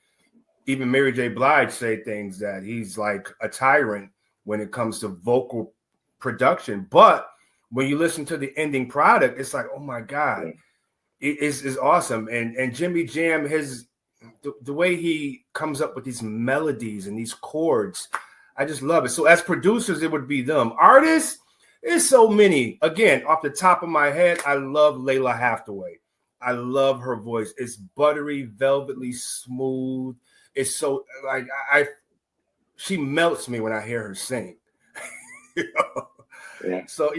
even Mary J. Blige say things that he's like a tyrant when it comes to vocal production. But when you listen to the ending product, it's like, oh my God, it is awesome. And Jimmy Jam, the way he comes up with these melodies and these chords, I just love it. So as producers, it would be them. Artists, there's so many. Again, off the top of my head, I love Layla Hathaway. I love her voice. It's buttery, velvety, smooth. It's so like she melts me when I hear her sing. So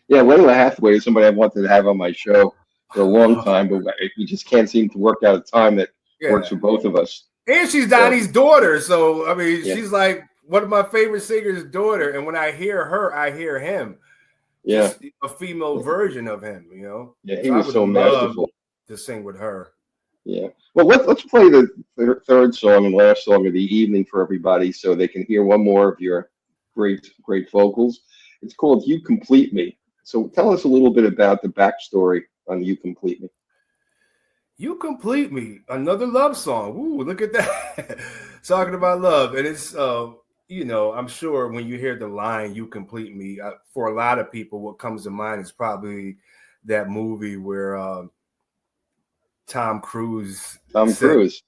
Layla Hathaway is somebody I wanted to have on my show for a long time, but we just can't seem to work out a time that works for both of us. And she's Donnie's daughter, so I mean, she's like one of my favorite singers' daughter, and when I hear her, I hear him. Yeah, just a female version of him. You know. Yeah, he was so masterful to sing with her. Yeah. Well, let's play the third song and last song of the evening for everybody, so they can hear one more of your great vocals. It's called "You Complete Me." So tell us a little bit about the backstory on "You Complete Me." You Complete Me, another love song. Ooh, look at that. Talking about love. And it's, you know, I'm sure when you hear the line, "You Complete Me," for a lot of people, what comes to mind is probably that movie where Tom Cruise.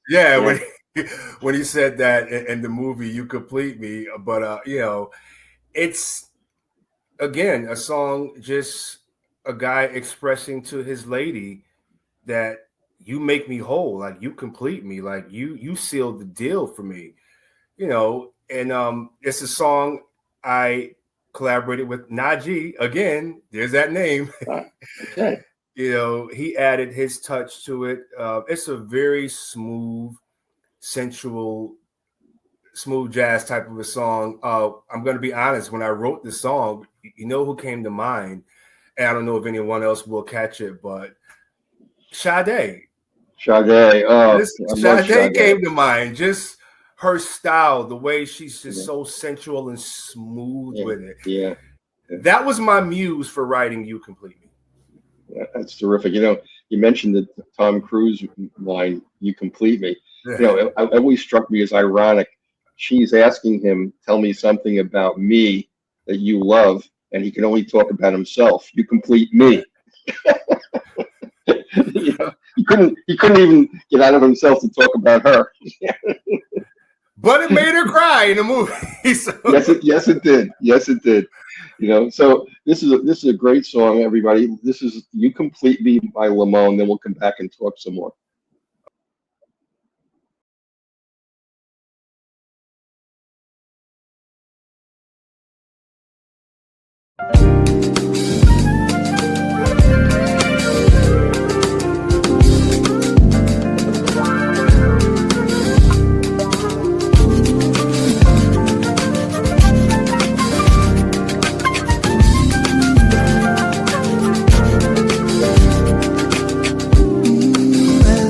Yeah, when he said that in the movie, "You Complete Me." But, you know, it's, again, a song, just a guy expressing to his lady that you make me whole, like you complete me, like you sealed the deal for me, you know. And it's a song I collaborated with Najee. Again, there's that name. Okay. You know, he added his touch to it. It's a very smooth, sensual, smooth jazz type of a song. I'm going to be honest, when I wrote the song, you know who came to mind? And I don't know if anyone else will catch it, but Sade. Oh, Sade came to mind. Just her style, the way she's just so sensual and smooth with it. Yeah. That was my muse for writing "You Complete Me." Yeah, that's terrific. You know, you mentioned the Tom Cruise line, "You Complete Me." You know, it always struck me as ironic. She's asking him, "Tell me something about me that you love," and he can only talk about himself. "You complete me." You know, he couldn't even get out of himself to talk about her. But it made her cry in the movie. So. Yes, it did. You know, so this is a great song, everybody. This is "You Complete Me" by Lamone. Then we'll come back and talk some more. Well,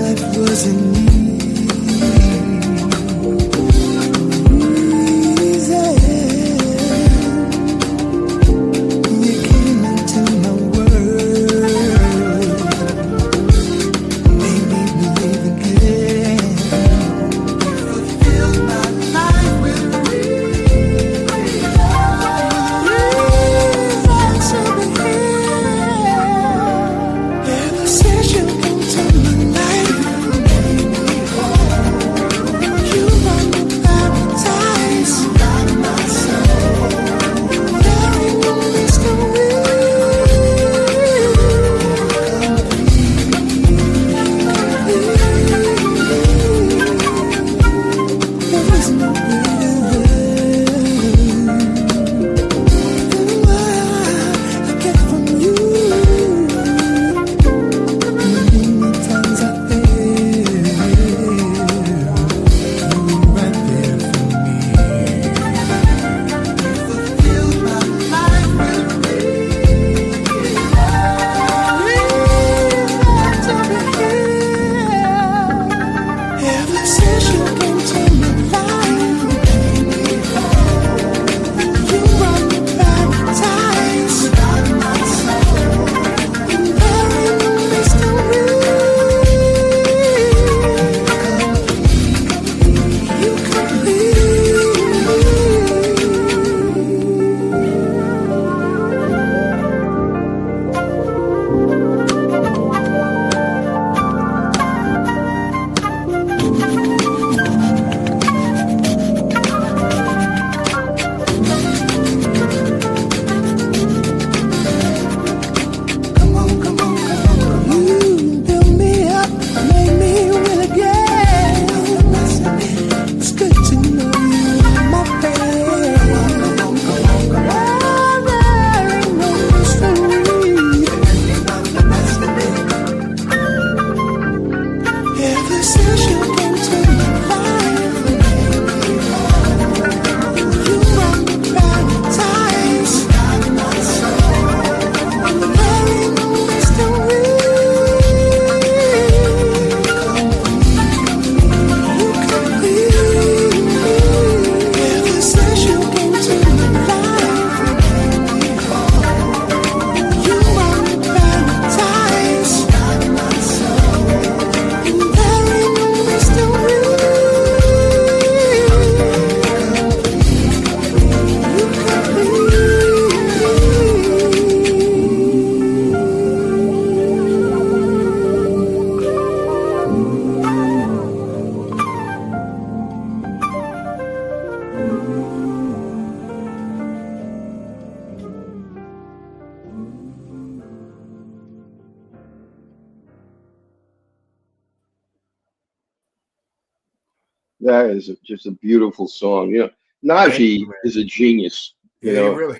That is just a beautiful song. Thank Najee you, man. is a genius. Yeah, he really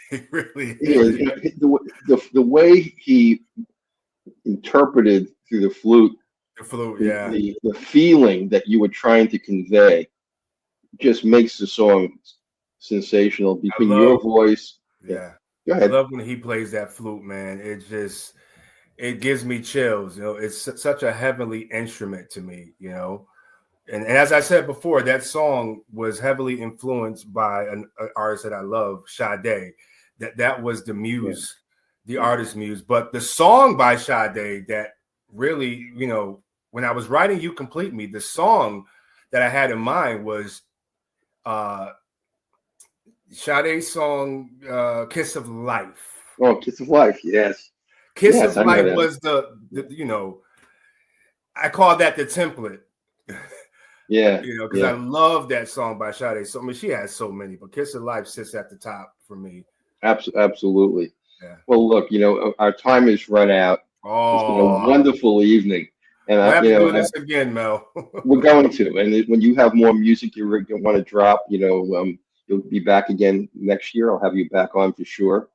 He is. is. The way he interpreted through the flute The flute, the feeling that you were trying to convey just makes the song sensational between your voice. Yeah. Go I ahead. love when he plays that flute, man. It gives me chills. It's such a heavenly instrument to me, And as I said before, that song was heavily influenced by an artist that I love, Sade. That was the muse, the artist muse. But the song by Sade that really, when I was writing You Complete Me, the song that I had in mind was Sade's song, Kiss of Life. Oh, Kiss of Life, yes. Kiss Yes, of I know Life that. was I call that the template. Yeah. Because I love that song by Sade. So, I mean, she has so many, but Kiss of Life sits at the top for me. Absolutely. Yeah. Well, look, our time is run out. It's been a wonderful evening. And I have to do this again, Mel. We're going to. And when you have more music you want to drop, you'll be back again next year. I'll have you back on for sure.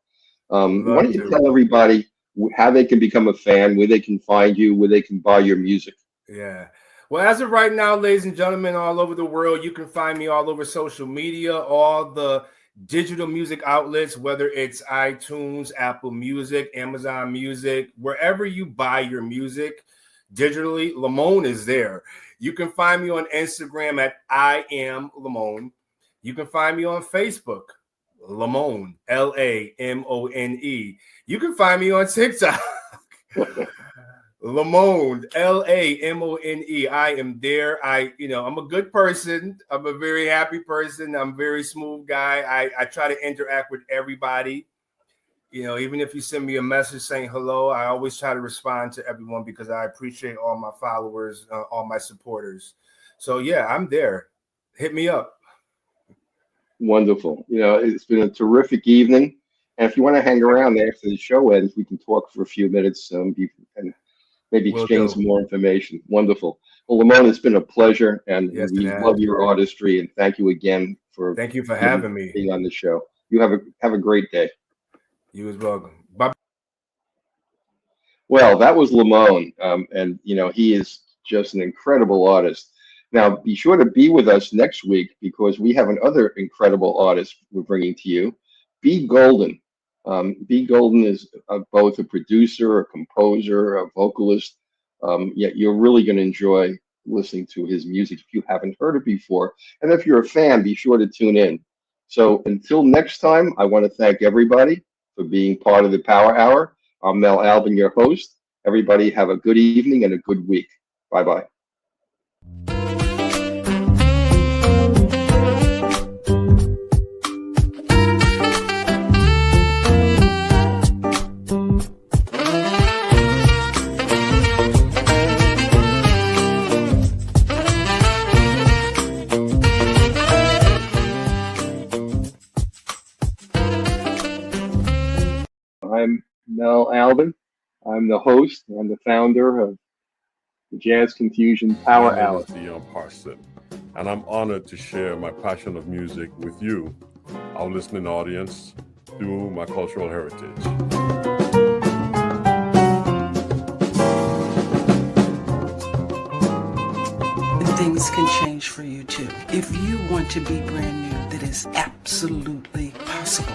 Why don't you tell everybody how they can become a fan, where they can find you, where they can buy your music? Yeah. Well, as of right now, ladies and gentlemen, all over the world, you can find me all over social media, all the digital music outlets, whether it's iTunes, Apple Music, Amazon Music, wherever you buy your music digitally, Lamone is there. You can find me on Instagram at I am Lamone. You can find me on Facebook, Lamone, Lamone. You can find me on TikTok, Lamone, Lamone. I am there. I'm a good person. I'm a very happy person. I'm a very smooth guy. I try to interact with everybody. Even if you send me a message saying hello, I always try to respond to everyone because I appreciate all my followers, all my supporters. So yeah, I'm there. Hit me up. Wonderful. It's been a terrific evening. And if you want to hang around after the show ends, we can talk for a few minutes and maybe exchange some more information. Wonderful. Well, Lamone, it's been a pleasure, and we love your artistry. And thank you again for having me being on the show. You have a great day. You as well. Bye. Well, that was Lamone, and he is just an incredible artist. Now, be sure to be with us next week because we have another incredible artist we're bringing to you, B. Golden. B. Golden is both a producer, a composer, a vocalist. Yet you're really going to enjoy listening to his music if you haven't heard it before. And if you're a fan, be sure to tune in. So until next time, I want to thank everybody for being part of the Power Hour. I'm Mel Albin, your host. Everybody have a good evening and a good week. Bye-bye. I'm Mel Albin. I'm the host. I'm the founder of the Jazz Confusion Power Hour. And I'm honored to share my passion of music with you, our listening audience, through my cultural heritage. Things can change for you too. If you want to be brand new, that is absolutely possible.